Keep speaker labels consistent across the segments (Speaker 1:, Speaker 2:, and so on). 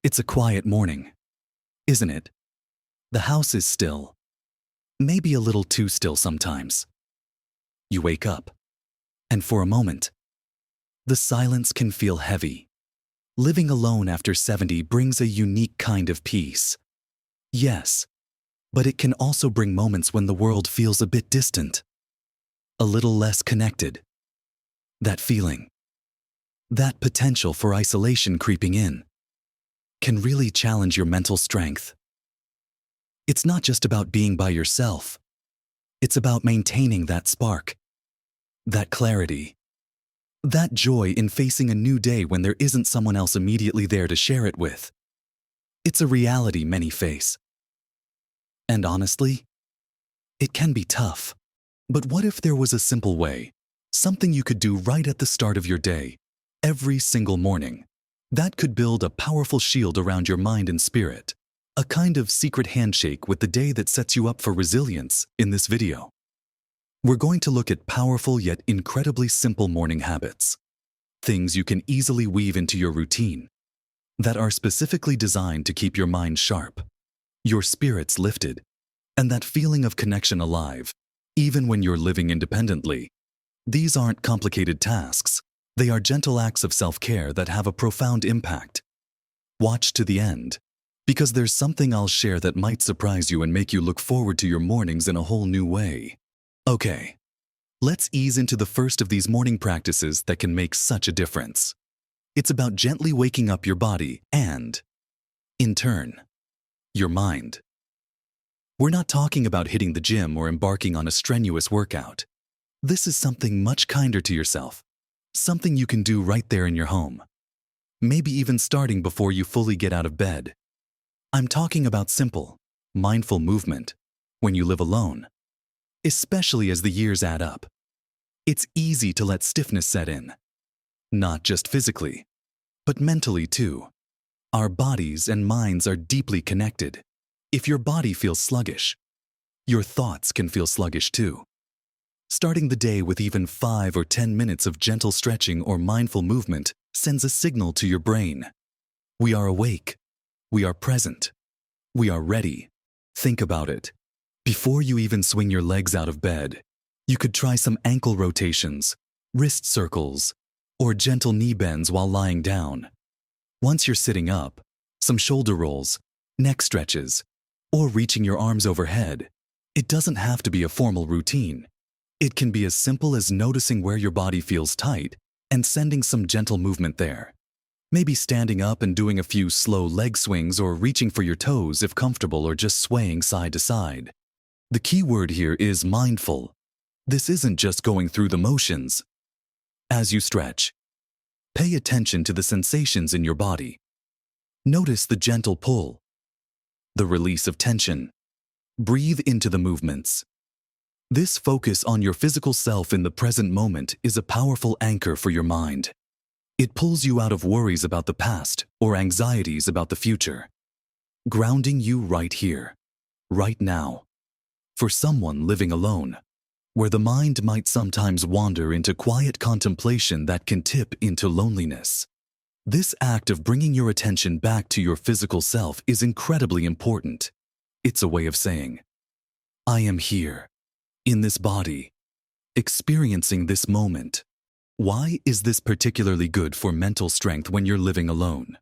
Speaker 1: It's a quiet morning, isn't it? The house is still, maybe a little too still sometimes. You wake up, and for a moment, the silence can feel heavy. Living alone after 70 brings a unique kind of peace. Yes, but it can also bring moments when the world feels a bit distant, a little less connected. That feeling, that potential for isolation creeping in, can really challenge your mental strength. It's not just about being by yourself. It's about maintaining that spark, that clarity, that joy in facing a new day when there isn't someone else immediately there to share it with. It's a reality many face. And honestly, it can be tough. But what if there was a simple way, something you could do right at the start of your day, every single morning, that could build a powerful shield around your mind and spirit? A kind of secret handshake with the day that sets you up for resilience in this video. We're going to look at powerful yet incredibly simple morning habits. Things you can easily weave into your routine that are specifically designed to keep your mind sharp, your spirits lifted, and that feeling of connection alive, even when you're living independently. These aren't complicated tasks. They are gentle acts of self-care that have a profound impact. Watch to the end, because there's something I'll share that might surprise you and make you look forward to your mornings in a whole new way. Okay, let's ease into the first of these morning practices that can make such a difference. It's about gently waking up your body and, in turn, your mind. We're not talking about hitting the gym or embarking on a strenuous workout. This is something much kinder to yourself, something you can do right there in your home. Maybe even starting before you fully get out of bed. I'm talking about simple, mindful movement when you live alone, especially as the years add up. It's easy to let stiffness set in, not just physically, but mentally too. Our bodies and minds are deeply connected. If your body feels sluggish, your thoughts can feel sluggish too. Starting the day with even 5 or 10 minutes of gentle stretching or mindful movement sends a signal to your brain. We are awake. We are present. We are ready. Think about it. Before you even swing your legs out of bed, you could try some ankle rotations, wrist circles, or gentle knee bends while lying down. Once you're sitting up, some shoulder rolls, neck stretches, or reaching your arms overhead. It doesn't have to be a formal routine. It can be as simple as noticing where your body feels tight and sending some gentle movement there. Maybe standing up and doing a few slow leg swings or reaching for your toes if comfortable, or just swaying side to side. The key word here is mindful. This isn't just going through the motions. As you stretch, pay attention to the sensations in your body. Notice the gentle pull, the release of tension. Breathe into the movements. This focus on your physical self in the present moment is a powerful anchor for your mind. It pulls you out of worries about the past or anxieties about the future, grounding you right here, right now. For someone living alone, where the mind might sometimes wander into quiet contemplation that can tip into loneliness, this act of bringing your attention back to your physical self is incredibly important. It's a way of saying, I am here, in this body, experiencing this moment. Why is this particularly good for mental strength when you're living alone?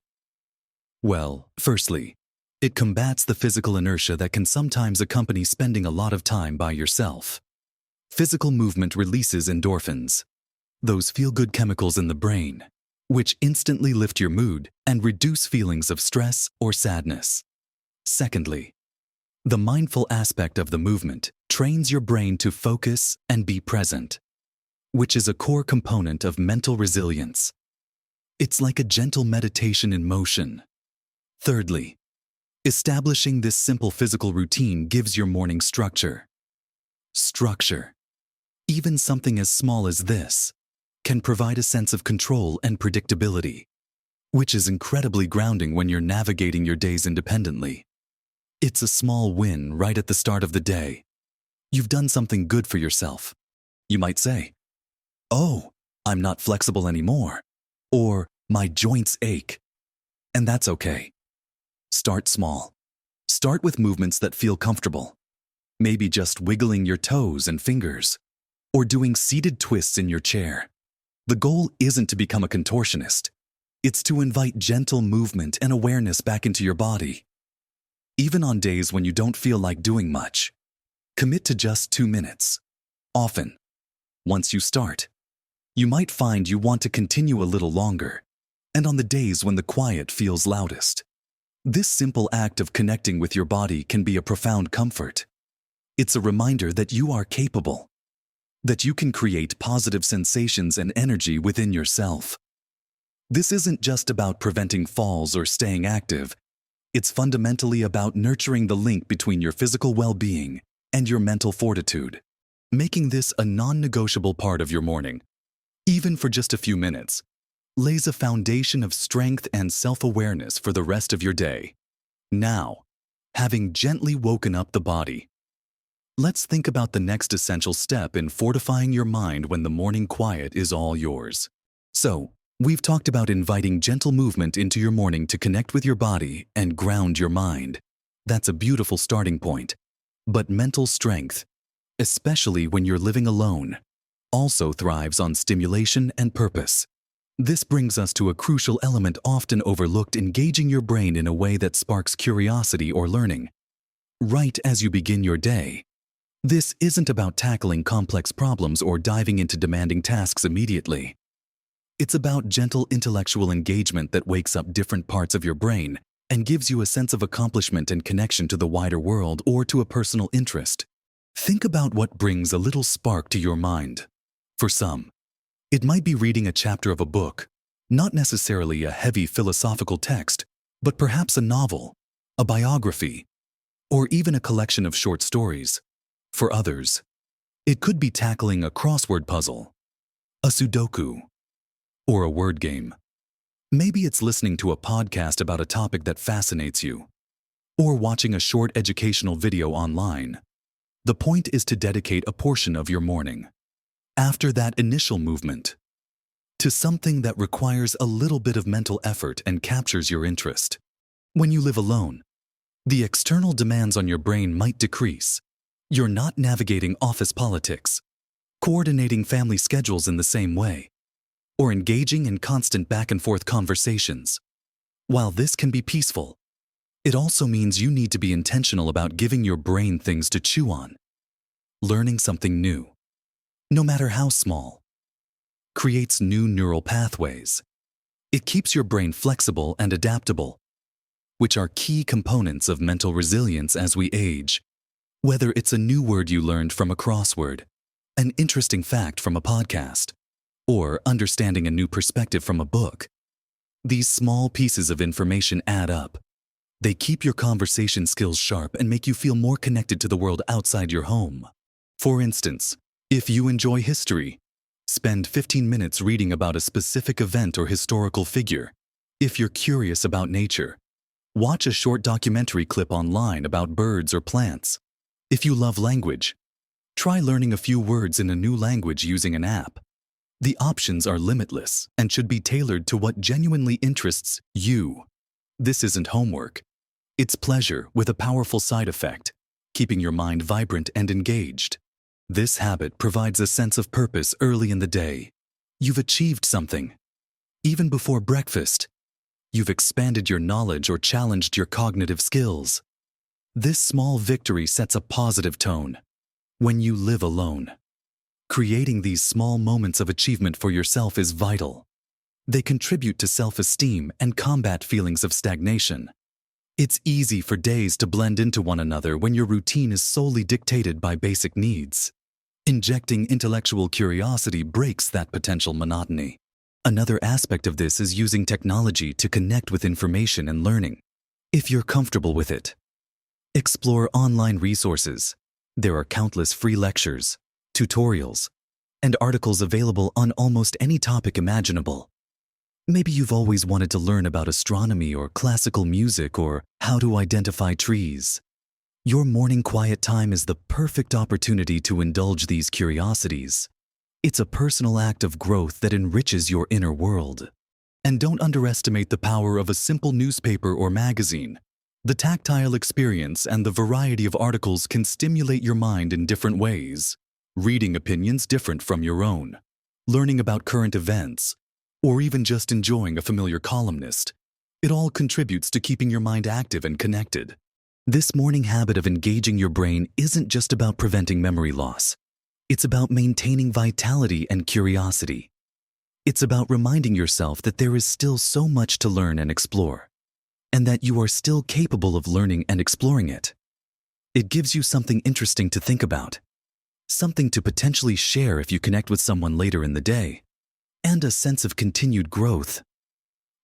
Speaker 1: Well, firstly, it combats the physical inertia that can sometimes accompany spending a lot of time by yourself. Physical movement releases endorphins, those feel-good chemicals in the brain, which instantly lift your mood and reduce feelings of stress or sadness. Secondly, the mindful aspect of the movement trains your brain to focus and be present, which is a core component of mental resilience. It's like a gentle meditation in motion. Thirdly, establishing this simple physical routine gives your morning structure. Structure, even something as small as this, can provide a sense of control and predictability, which is incredibly grounding when you're navigating your days independently. It's a small win right at the start of the day. You've done something good for yourself. You might say, oh, I'm not flexible anymore, or my joints ache. And that's okay. Start small. Start with movements that feel comfortable. Maybe just wiggling your toes and fingers, or doing seated twists in your chair. The goal isn't to become a contortionist. It's to invite gentle movement and awareness back into your body. Even on days when you don't feel like doing much, commit to just 2 minutes. Often, once you start, you might find you want to continue a little longer, and on the days when the quiet feels loudest. This simple act of connecting with your body can be a profound comfort. It's a reminder that you are capable, that you can create positive sensations and energy within yourself. This isn't just about preventing falls or staying active. It's fundamentally about nurturing the link between your physical well-being and your mental fortitude, making this a non-negotiable part of your morning. Even for just a few minutes, lays a foundation of strength and self-awareness for the rest of your day. Now, having gently woken up the body, let's think about the next essential step in fortifying your mind when the morning quiet is all yours. So, we've talked about inviting gentle movement into your morning to connect with your body and ground your mind. That's a beautiful starting point. But mental strength, especially when you're living alone, also thrives on stimulation and purpose. This brings us to a crucial element often overlooked: engaging your brain in a way that sparks curiosity or learning. Right as you begin your day, this isn't about tackling complex problems or diving into demanding tasks immediately. It's about gentle intellectual engagement that wakes up different parts of your brain and gives you a sense of accomplishment and connection to the wider world or to a personal interest. Think about what brings a little spark to your mind. For some, it might be reading a chapter of a book, not necessarily a heavy philosophical text, but perhaps a novel, a biography, or even a collection of short stories. For others, it could be tackling a crossword puzzle, a Sudoku, or a word game. Maybe it's listening to a podcast about a topic that fascinates you, or watching a short educational video online. The point is to dedicate a portion of your morning, after that initial movement, to something that requires a little bit of mental effort and captures your interest. When you live alone, the external demands on your brain might decrease. You're not navigating office politics, coordinating family schedules in the same way, or engaging in constant back-and-forth conversations. While this can be peaceful, it also means you need to be intentional about giving your brain things to chew on. Learning something new, no matter how small, creates new neural pathways. It keeps your brain flexible and adaptable, which are key components of mental resilience as we age. Whether it's a new word you learned from a crossword, an interesting fact from a podcast, or understanding a new perspective from a book, these small pieces of information add up. They keep your conversation skills sharp and make you feel more connected to the world outside your home. For instance, if you enjoy history, spend 15 minutes reading about a specific event or historical figure. If you're curious about nature, watch a short documentary clip online about birds or plants. If you love language, try learning a few words in a new language using an app. The options are limitless and should be tailored to what genuinely interests you. This isn't homework. It's pleasure with a powerful side effect, keeping your mind vibrant and engaged. This habit provides a sense of purpose early in the day. You've achieved something. Even before breakfast, you've expanded your knowledge or challenged your cognitive skills. This small victory sets a positive tone. When you live alone, creating these small moments of achievement for yourself is vital. They contribute to self-esteem and combat feelings of stagnation. It's easy for days to blend into one another when your routine is solely dictated by basic needs. Injecting intellectual curiosity breaks that potential monotony. Another aspect of this is using technology to connect with information and learning. If you're comfortable with it, explore online resources. There are countless free lectures, tutorials, and articles available on almost any topic imaginable. Maybe you've always wanted to learn about astronomy or classical music or how to identify trees. Your morning quiet time is the perfect opportunity to indulge these curiosities. It's a personal act of growth that enriches your inner world. And don't underestimate the power of a simple newspaper or magazine. The tactile experience and the variety of articles can stimulate your mind in different ways. Reading opinions different from your own, learning about current events, or even just enjoying a familiar columnist. It all contributes to keeping your mind active and connected. This morning habit of engaging your brain isn't just about preventing memory loss. It's about maintaining vitality and curiosity. It's about reminding yourself that there is still so much to learn and explore, and that you are still capable of learning and exploring it. It gives you something interesting to think about, something to potentially share if you connect with someone later in the day, and a sense of continued growth.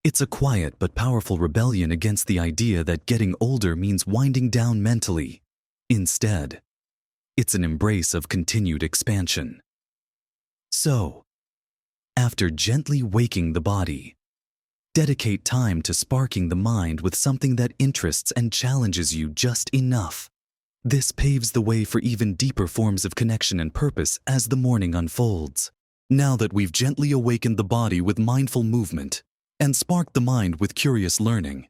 Speaker 1: It's a quiet but powerful rebellion against the idea that getting older means winding down mentally. Instead, it's an embrace of continued expansion. So, after gently waking the body, dedicate time to sparking the mind with something that interests and challenges you just enough. This paves the way for even deeper forms of connection and purpose as the morning unfolds. Now that we've gently awakened the body with mindful movement and sparked the mind with curious learning,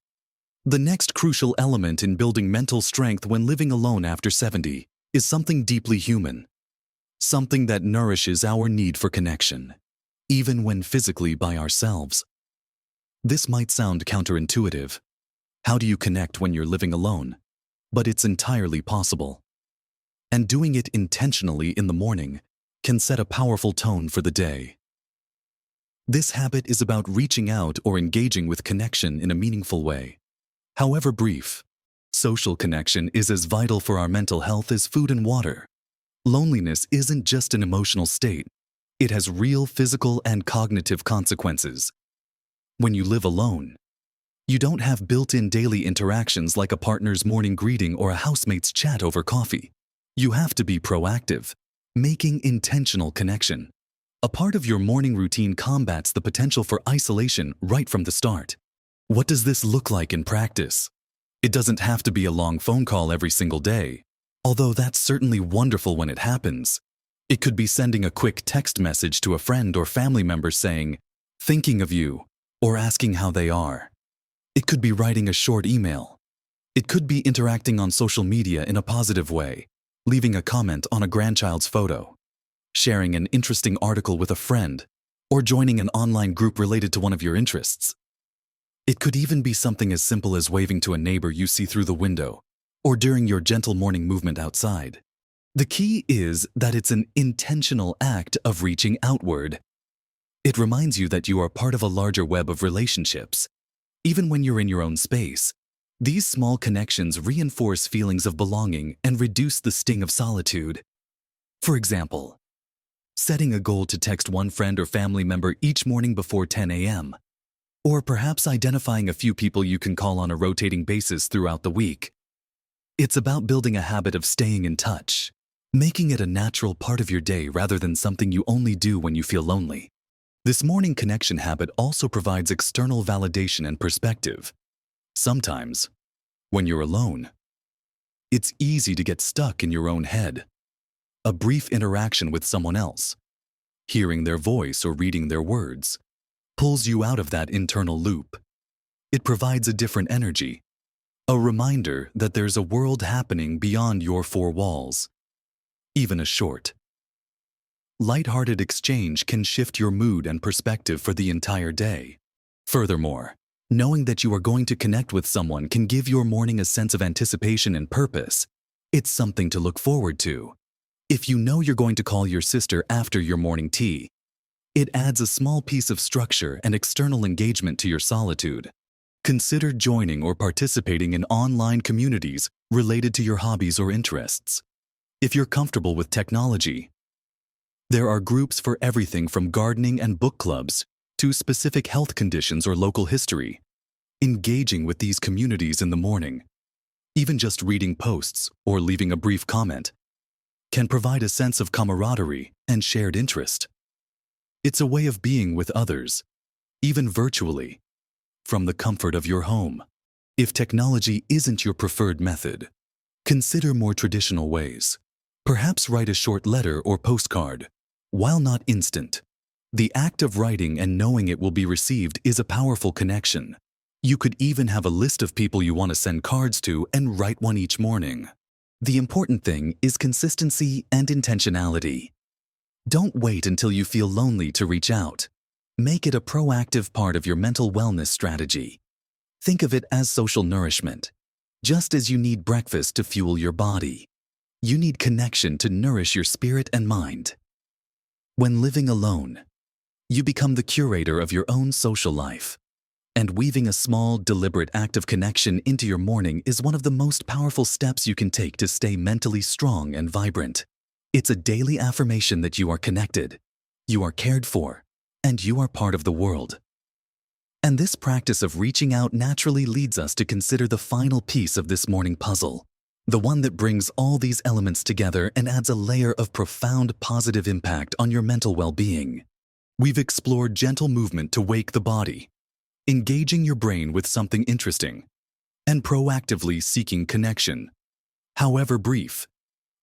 Speaker 1: the next crucial element in building mental strength when living alone after 70 is something deeply human, something that nourishes our need for connection, even when physically by ourselves. This might sound counterintuitive. How do you connect when you're living alone? But it's entirely possible. And doing it intentionally in the morning can set a powerful tone for the day. This habit is about reaching out or engaging with connection in a meaningful way. However brief, social connection is as vital for our mental health as food and water. Loneliness isn't just an emotional state. It has real physical and cognitive consequences. When you live alone, you don't have built-in daily interactions like a partner's morning greeting or a housemate's chat over coffee. You have to be proactive, making intentional connection. A part of your morning routine combats the potential for isolation right from the start. What does this look like in practice? It doesn't have to be a long phone call every single day, although that's certainly wonderful when it happens. It could be sending a quick text message to a friend or family member saying, "Thinking of you," or asking how they are. It could be writing a short email. It could be interacting on social media in a positive way, leaving a comment on a grandchild's photo, sharing an interesting article with a friend, or joining an online group related to one of your interests. It could even be something as simple as waving to a neighbor you see through the window, or during your gentle morning movement outside. The key is that it's an intentional act of reaching outward. It reminds you that you are part of a larger web of relationships. Even when you're in your own space, these small connections reinforce feelings of belonging and reduce the sting of solitude. For example, setting a goal to text one friend or family member each morning before 10 a.m., or perhaps identifying a few people you can call on a rotating basis throughout the week. It's about building a habit of staying in touch, making it a natural part of your day rather than something you only do when you feel lonely. This morning connection habit also provides external validation and perspective. Sometimes, when you're alone, it's easy to get stuck in your own head. A brief interaction with someone else, hearing their voice or reading their words, pulls you out of that internal loop. It provides a different energy, a reminder that there's a world happening beyond your four walls. Even a short, lighthearted exchange can shift your mood and perspective for the entire day. Furthermore, knowing that you are going to connect with someone can give your morning a sense of anticipation and purpose. It's something to look forward to. If you know you're going to call your sister after your morning tea, it adds a small piece of structure and external engagement to your solitude. Consider joining or participating in online communities related to your hobbies or interests. If you're comfortable with technology, there are groups for everything from gardening and book clubs to specific health conditions or local history. Engaging with these communities in the morning, even just reading posts or leaving a brief comment, can provide a sense of camaraderie and shared interest. It's a way of being with others, even virtually, from the comfort of your home. If technology isn't your preferred method, consider more traditional ways. Perhaps write a short letter or postcard. While not instant, the act of writing and knowing it will be received is a powerful connection. You could even have a list of people you want to send cards to and write one each morning. The important thing is consistency and intentionality. Don't wait until you feel lonely to reach out. Make it a proactive part of your mental wellness strategy. Think of it as social nourishment. Just as you need breakfast to fuel your body, you need connection to nourish your spirit and mind. When living alone, you become the curator of your own social life. And weaving a small, deliberate act of connection into your morning is one of the most powerful steps you can take to stay mentally strong and vibrant. It's a daily affirmation that you are connected, you are cared for, and you are part of the world. And this practice of reaching out naturally leads us to consider the final piece of this morning puzzle, the one that brings all these elements together and adds a layer of profound positive impact on your mental well-being. We've explored gentle movement to wake the body, engaging your brain with something interesting, and proactively seeking connection. However brief,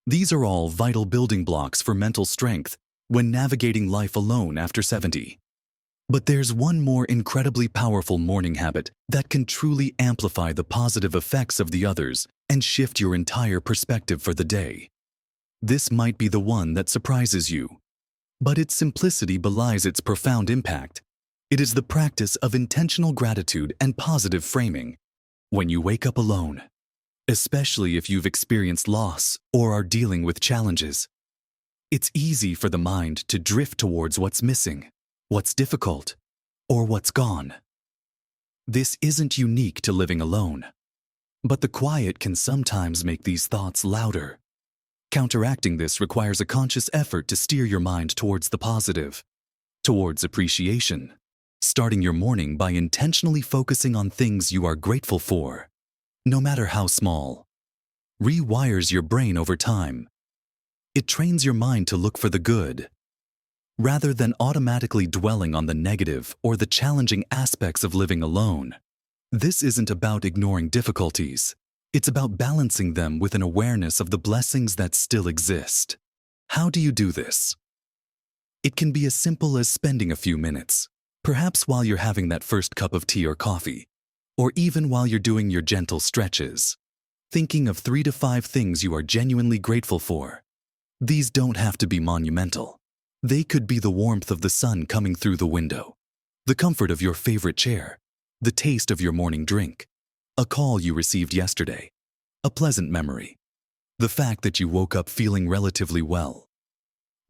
Speaker 1: these are all vital building blocks for mental strength when navigating life alone after 70. But there's one more incredibly powerful morning habit that can truly amplify the positive effects of the others and shift your entire perspective for the day. This might be the one that surprises you, but its simplicity belies its profound impact. It is the practice of intentional gratitude and positive framing. When you wake up alone, especially if you've experienced loss or are dealing with challenges, it's easy for the mind to drift towards what's missing, what's difficult, or what's gone. This isn't unique to living alone, but the quiet can sometimes make these thoughts louder. Counteracting this requires a conscious effort to steer your mind towards the positive, towards appreciation, starting your morning by intentionally focusing on things you are grateful for, no matter how small. Rewires your brain over time. It trains your mind to look for the good, rather than automatically dwelling on the negative or the challenging aspects of living alone. This isn't about ignoring difficulties. It's about balancing them with an awareness of the blessings that still exist. How do you do this? It can be as simple as spending a few minutes, perhaps while you're having that first cup of tea or coffee, or even while you're doing your gentle stretches, thinking of 3 to 5 things you are genuinely grateful for. These don't have to be monumental. They could be the warmth of the sun coming through the window, the comfort of your favorite chair, the taste of your morning drink, a call you received yesterday, a pleasant memory, the fact that you woke up feeling relatively well,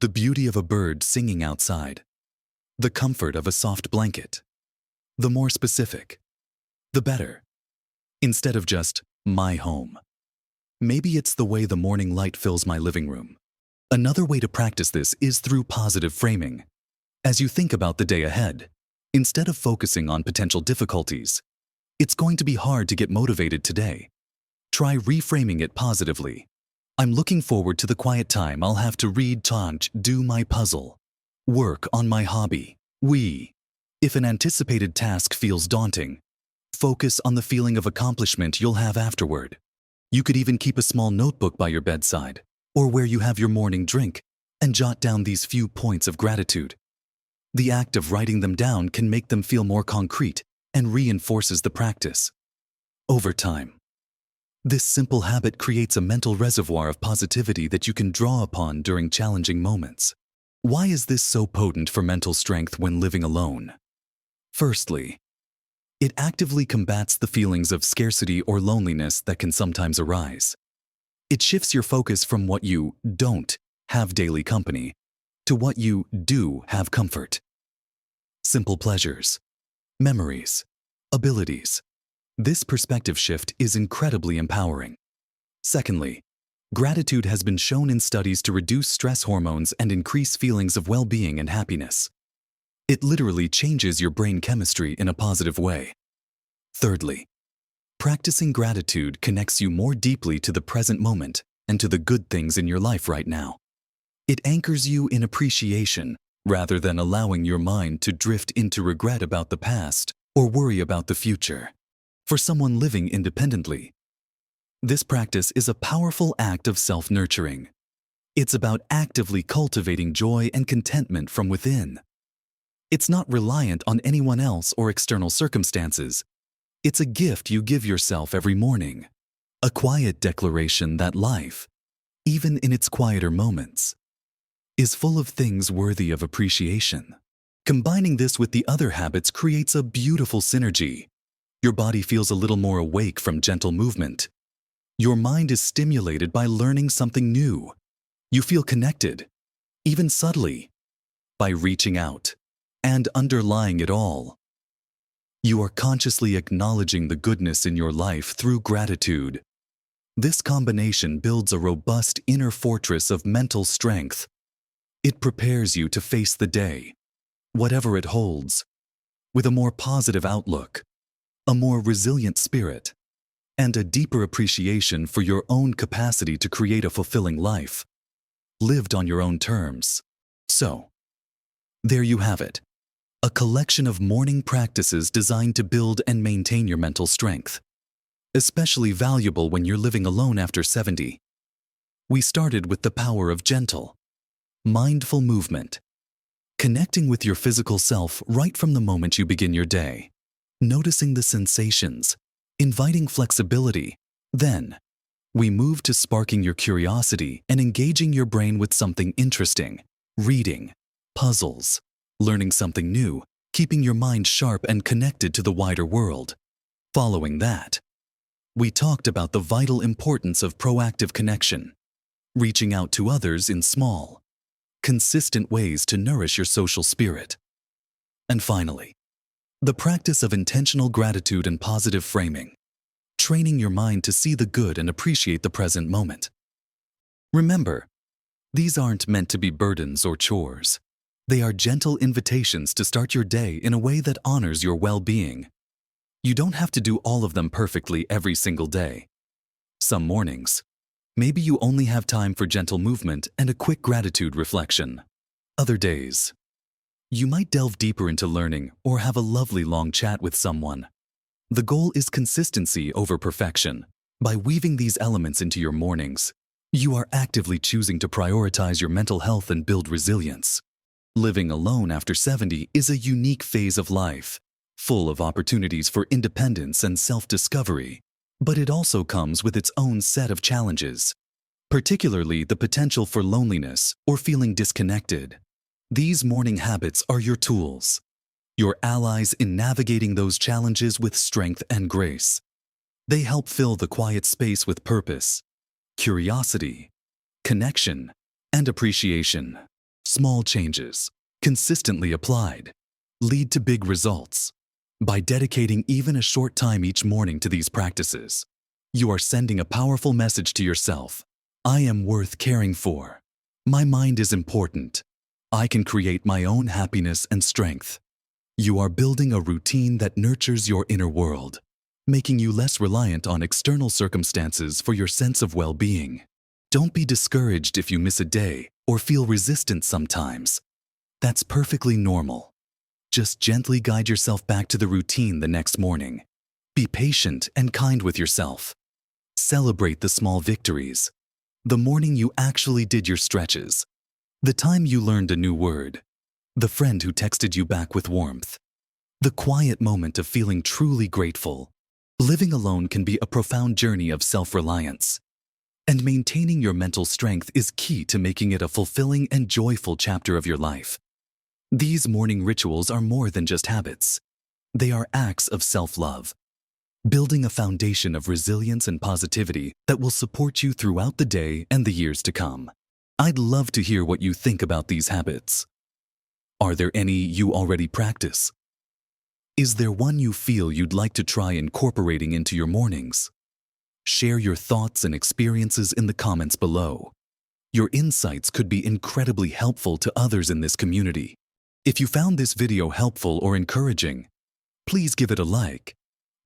Speaker 1: the beauty of a bird singing outside, the comfort of a soft blanket. The more specific, the better. Instead of just, my home. Maybe it's the way the morning light fills my living room. Another way to practice this is through positive framing. As you think about the day ahead, instead of focusing on potential difficulties, it's going to be hard to get motivated today. Try reframing it positively. I'm looking forward to the quiet time I'll have to read, do my puzzle, work on my hobby. If an anticipated task feels daunting, focus on the feeling of accomplishment you'll have afterward. You could even keep a small notebook by your bedside or where you have your morning drink and jot down these few points of gratitude. The act of writing them down can make them feel more concrete and reinforces the practice. Over time, this simple habit creates a mental reservoir of positivity that you can draw upon during challenging moments. Why is this so potent for mental strength when living alone? Firstly, it actively combats the feelings of scarcity or loneliness that can sometimes arise. It shifts your focus from what you don't have daily company to what you do have comfort. Simple pleasures, memories, abilities. This perspective shift is incredibly empowering. Secondly, gratitude has been shown in studies to reduce stress hormones and increase feelings of well-being and happiness. It literally changes your brain chemistry in a positive way. Thirdly, practicing gratitude connects you more deeply to the present moment and to the good things in your life right now. It anchors you in appreciation rather than allowing your mind to drift into regret about the past or worry about the future. For someone living independently, this practice is a powerful act of self-nurturing. It's about actively cultivating joy and contentment from within. It's not reliant on anyone else or external circumstances. It's a gift you give yourself every morning, a quiet declaration that life, even in its quieter moments, is full of things worthy of appreciation. Combining this with the other habits creates a beautiful synergy. Your body feels a little more awake from gentle movement. Your mind is stimulated by learning something new. You feel connected, even subtly, by reaching out. And underlying it all, you are consciously acknowledging the goodness in your life through gratitude. This combination builds a robust inner fortress of mental strength. It prepares you to face the day, whatever it holds, with a more positive outlook, a more resilient spirit, and a deeper appreciation for your own capacity to create a fulfilling life, lived on your own terms. So, there you have it. A collection of morning practices designed to build and maintain your mental strength, especially valuable when you're living alone after 70. We started with the power of gentle, mindful movement, connecting with your physical self right from the moment you begin your day, noticing the sensations, inviting flexibility. Then, we moved to sparking your curiosity and engaging your brain with something interesting, reading, puzzles, learning something new, keeping your mind sharp and connected to the wider world. Following that, we talked about the vital importance of proactive connection, reaching out to others in small, consistent ways to nourish your social spirit. And finally, the practice of intentional gratitude and positive framing, training your mind to see the good and appreciate the present moment. Remember, these aren't meant to be burdens or chores. They are gentle invitations to start your day in a way that honors your well-being. You don't have to do all of them perfectly every single day. Some mornings, maybe you only have time for gentle movement and a quick gratitude reflection. Other days, you might delve deeper into learning or have a lovely long chat with someone. The goal is consistency over perfection. By weaving these elements into your mornings, you are actively choosing to prioritize your mental health and build resilience. Living alone after 70 is a unique phase of life, full of opportunities for independence and self-discovery. But it also comes with its own set of challenges, particularly the potential for loneliness or feeling disconnected. These morning habits are your tools, your allies in navigating those challenges with strength and grace. They help fill the quiet space with purpose, curiosity, connection, and appreciation. Small changes, consistently applied, lead to big results. By dedicating even a short time each morning to these practices, you are sending a powerful message to yourself. I am worth caring for. My mind is important. I can create my own happiness and strength. You are building a routine that nurtures your inner world, making you less reliant on external circumstances for your sense of well-being. Don't be discouraged if you miss a day or feel resistant sometimes. That's perfectly normal. Just gently guide yourself back to the routine the next morning. Be patient and kind with yourself. Celebrate the small victories. The morning you actually did your stretches. The time you learned a new word. The friend who texted you back with warmth. The quiet moment of feeling truly grateful. Living alone can be a profound journey of self-reliance. And maintaining your mental strength is key to making it a fulfilling and joyful chapter of your life. These morning rituals are more than just habits. They are acts of self-love, building a foundation of resilience and positivity that will support you throughout the day and the years to come. I'd love to hear what you think about these habits. Are there any you already practice? Is there one you feel you'd like to try incorporating into your mornings? Share your thoughts and experiences in the comments below. Your insights could be incredibly helpful to others in this community. If you found this video helpful or encouraging, please give it a like.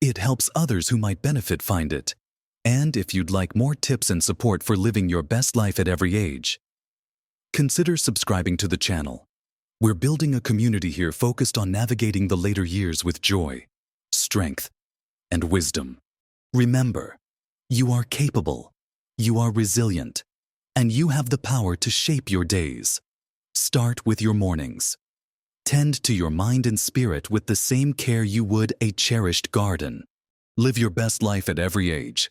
Speaker 1: It helps others who might benefit find it. And if you'd like more tips and support for living your best life at every age, consider subscribing to the channel. We're building a community here focused on navigating the later years with joy, strength, and wisdom. Remember, you are capable, you are resilient, and you have the power to shape your days. Start with your mornings. Tend to your mind and spirit with the same care you would a cherished garden. Live your best life at every age.